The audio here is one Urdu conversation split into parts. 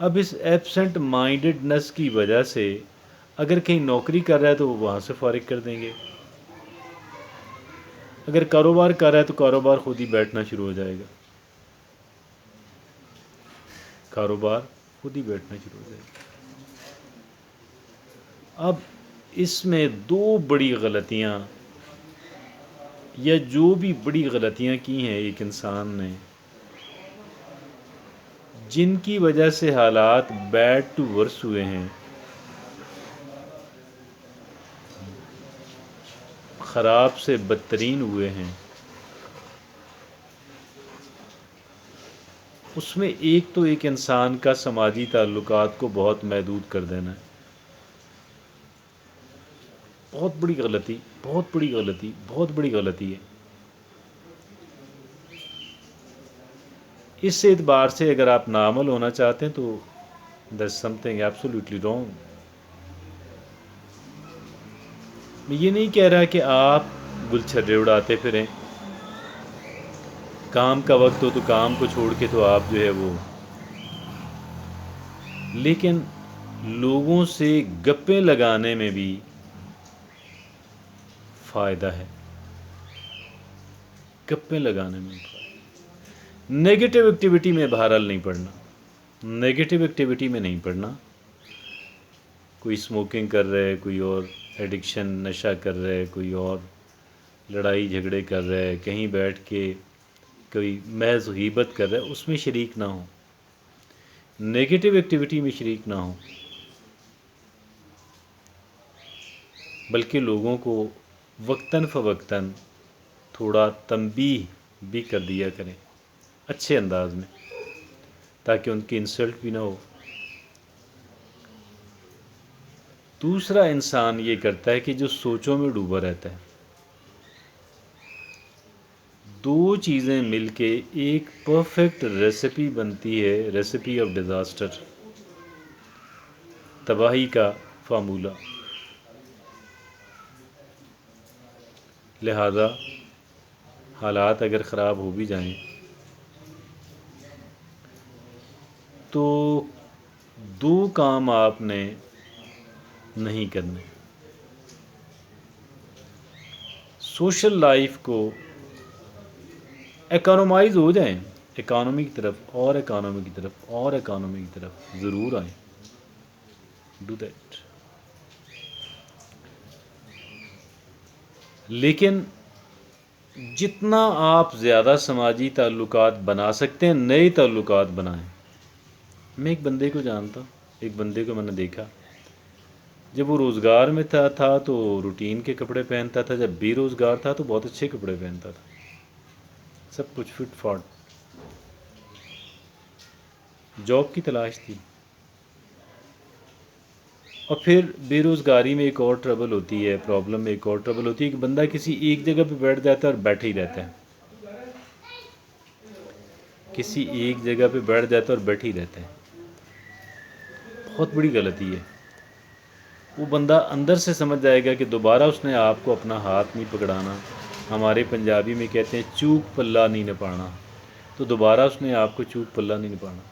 اب اس ایبسنٹ مائنڈڈنس کی وجہ سے اگر کہیں نوکری کر رہا ہے تو وہ وہاں سے فارغ کر دیں گے، اگر کاروبار کر رہا ہے تو کاروبار خود ہی بیٹھنا شروع ہو جائے گا، کاروبار خود ہی بیٹھنا شروع ہو جائے گا۔ اب اس میں دو بڑی غلطیاں، یا جو بھی بڑی غلطیاں کی ہیں ایک انسان نے، جن کی وجہ سے حالات بیڈ ٹو ورس ہوئے ہیں، خراب سے بدترین ہوئے ہیں، اس میں ایک تو ایک انسان کا سماجی تعلقات کو بہت محدود کر دینا ہے۔ بہت بڑی غلطی، بہت بڑی غلطی، بہت بڑی غلطی ہے۔ اس اعتبار سے اگر آپ نارمل ہونا چاہتے ہیں تو there's something absolutely wrong۔ میں یہ نہیں کہہ رہا کہ آپ گلچھرے اڑاتے پھریں، کام کا وقت ہو تو کام کو چھوڑ کے تو آپ جو ہے وہ، لیکن لوگوں سے گپیں لگانے میں بھی فائدہ ہے، گپیں لگانے میں بھی فائدہ۔ نیگیٹو ایکٹیویٹی میں بہرحال نہیں پڑنا، نیگیٹو ایکٹیویٹی میں نہیں پڑنا۔ کوئی اسموکنگ کر رہے، کوئی اور ایڈکشن نشہ کر رہے، کوئی اور لڑائی جھگڑے کر رہے، کہیں بیٹھ کے کوئی محض غیبت کر رہے، اس میں شریک نہ ہوں، نیگیٹو ایکٹیویٹی میں شریک نہ ہوں، بلکہ لوگوں کو وقتاً فوقتاً تھوڑا تنبیہ بھی کر دیا کریں اچھے انداز میں، تاکہ ان کی انسلٹ بھی نہ ہو۔ دوسرا انسان یہ کرتا ہے کہ جو سوچوں میں ڈوبا رہتا ہے، دو چیزیں مل کے ایک پرفیکٹ ریسیپی بنتی ہے، ریسیپی آف ڈیزاسٹر، تباہی کا فارمولہ۔ لہذا حالات اگر خراب ہو بھی جائیں تو دو کام آپ نے نہیں کرنے، سوشل لائف کو اکانومائز ہو جائیں، اکانومی کی طرف اور اکانومی کی طرف اور اکانومی کی طرف ضرور آئیں، ڈو دیٹ۔ لیکن جتنا آپ زیادہ سماجی تعلقات بنا سکتے ہیں، نئے تعلقات بنائیں۔ میں ایک بندے کو جانتا ہوں، ایک بندے کو میں نے دیکھا، جب وہ روزگار میں تھا تو روٹین کے کپڑے پہنتا تھا، جب بے روزگار تھا تو بہت اچھے کپڑے پہنتا تھا، سب کچھ فٹ فاٹ، جاب کی تلاش تھی۔ اور پھر بے روزگاری میں ایک اور ٹربل ہوتی ہے، پرابلم میں ایک اور ٹربل ہوتی ہے کہ بندہ کسی ایک جگہ پہ بیٹھ جاتا ہے اور بیٹھے ہی رہتا ہے، کسی ایک جگہ پہ بیٹھ جاتا ہے اور بیٹھے ہی رہتا ہے، بہت بڑی غلطی ہے۔ وہ بندہ اندر سے سمجھ جائے گا کہ دوبارہ اس نے آپ کو اپنا ہاتھ نہیں پکڑانا، ہمارے پنجابی میں کہتے ہیں چوک پلہ نہیں نپانا، تو دوبارہ اس نے آپ کو چوک پلہ نہیں نپانا،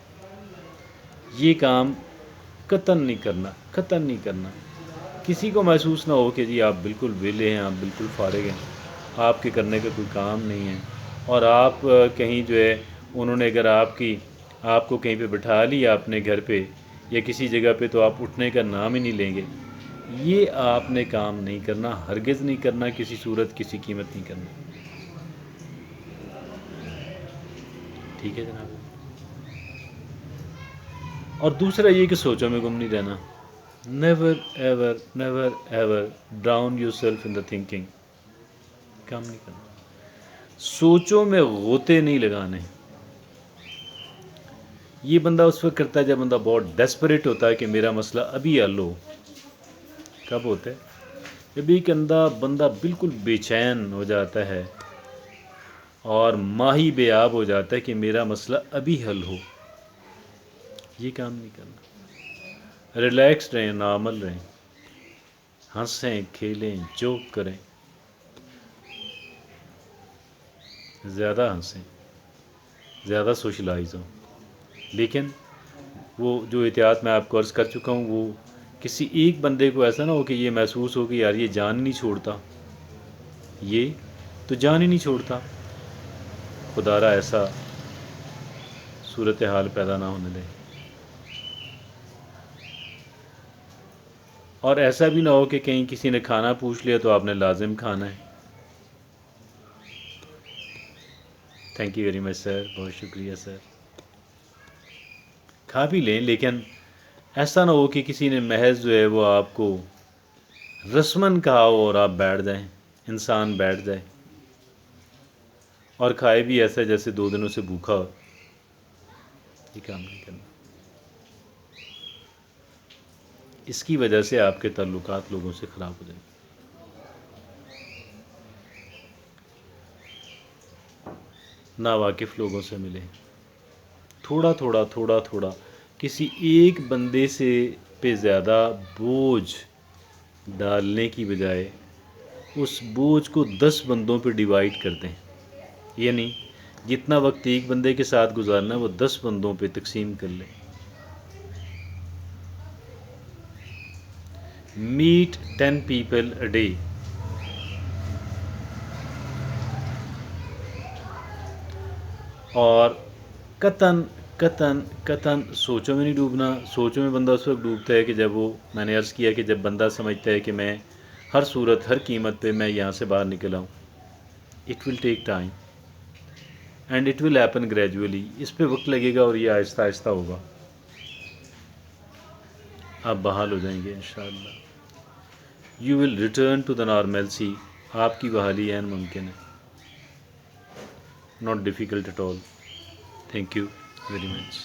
یہ کام قطعاً نہیں کرنا، قطعاً نہیں کرنا۔ کسی کو محسوس نہ ہو کہ جی آپ بالکل ویلے ہیں، آپ بالکل فارغ ہیں، آپ کے کرنے کا کوئی کام نہیں ہے، اور آپ کہیں جو ہے انہوں نے اگر آپ کو کہیں پہ بٹھا لیا اپنے گھر پہ یا کسی جگہ پہ تو آپ اٹھنے کا نام ہی نہیں لیں گے۔ یہ آپ نے کام نہیں کرنا، ہرگز نہیں کرنا، کسی صورت کسی قیمت نہیں کرنا، ٹھیک ہے جناب۔ اور دوسرا یہ کہ سوچوں میں گم نہیں رہنا، never ever never ever drown yourself in the thinking, کام نہیں کرنا، سوچوں میں غوطے نہیں لگانے۔ یہ بندہ اس وقت کرتا ہے جب بندہ بہت ڈیسپریٹ ہوتا ہے کہ میرا مسئلہ ابھی حل ہو۔ کب ہوتا ہے؟ جب ایک بندہ بالکل بے چین ہو جاتا ہے اور ماہی بے آب ہو جاتا ہے کہ میرا مسئلہ ابھی حل ہو، یہ کام نہیں کرنا۔ ریلیکس رہیں، نارمل رہیں، ہنسیں کھیلیں جوک کریں، زیادہ ہنسیں، زیادہ سوشلائز ہوں، لیکن وہ جو احتیاط میں آپ کو عرض کر چکا ہوں، وہ کسی ایک بندے کو ایسا نہ ہو کہ یہ محسوس ہو کہ یار یہ جان نہیں چھوڑتا، یہ تو جان ہی نہیں چھوڑتا، خدا را ایسا صورتحال پیدا نہ ہونے دے، اور ایسا بھی نہ ہو کہ کہیں کسی نے کھانا پوچھ لیا تو آپ نے لازم کھانا ہے۔ تھینک یو ویری مچ سر، بہت شکریہ سر۔ کھا بھی لیں، لیکن ایسا نہ ہو کہ کسی نے محض جو ہے وہ آپ کو رسمن کہا ہو اور آپ بیٹھ جائیں، انسان بیٹھ جائے اور کھائے بھی ایسا جیسے 2 دنوں سے بھوکا ہو، یہ کام نہیں کرنا۔ اس کی وجہ سے آپ کے تعلقات لوگوں سے خراب ہو جائیں گے۔ ناواقف لوگوں سے ملیں، تھوڑا تھوڑا تھوڑا تھوڑا، کسی ایک بندے سے پہ زیادہ بوجھ ڈالنے کی بجائے اس بوجھ کو 10 بندوں پہ ڈیوائیڈ کر دیں، یعنی جتنا وقت ایک بندے کے ساتھ گزارنا ہے وہ 10 بندوں پہ تقسیم کر لیں۔ میٹ 10 people a day، اور قطن قطن قطن سوچوں میں نہیں ڈوبنا۔ سوچوں میں بندہ اس وقت ڈوبتا ہے کہ جب وہ، میں نے عرض کیا کہ جب بندہ سمجھتا ہے کہ میں ہر صورت ہر قیمت پہ میں یہاں سے باہر نکل آؤں۔ It will take time and it will happen gradually, اس پہ وقت لگے گا اور یہ آہستہ آہستہ ہوگا، آپ بحال ہو جائیں گے انشاءاللہ۔ You will return to the normalcy, آپ کی بحالی عین ممکن ہے، not difficult at all. Thank you very much.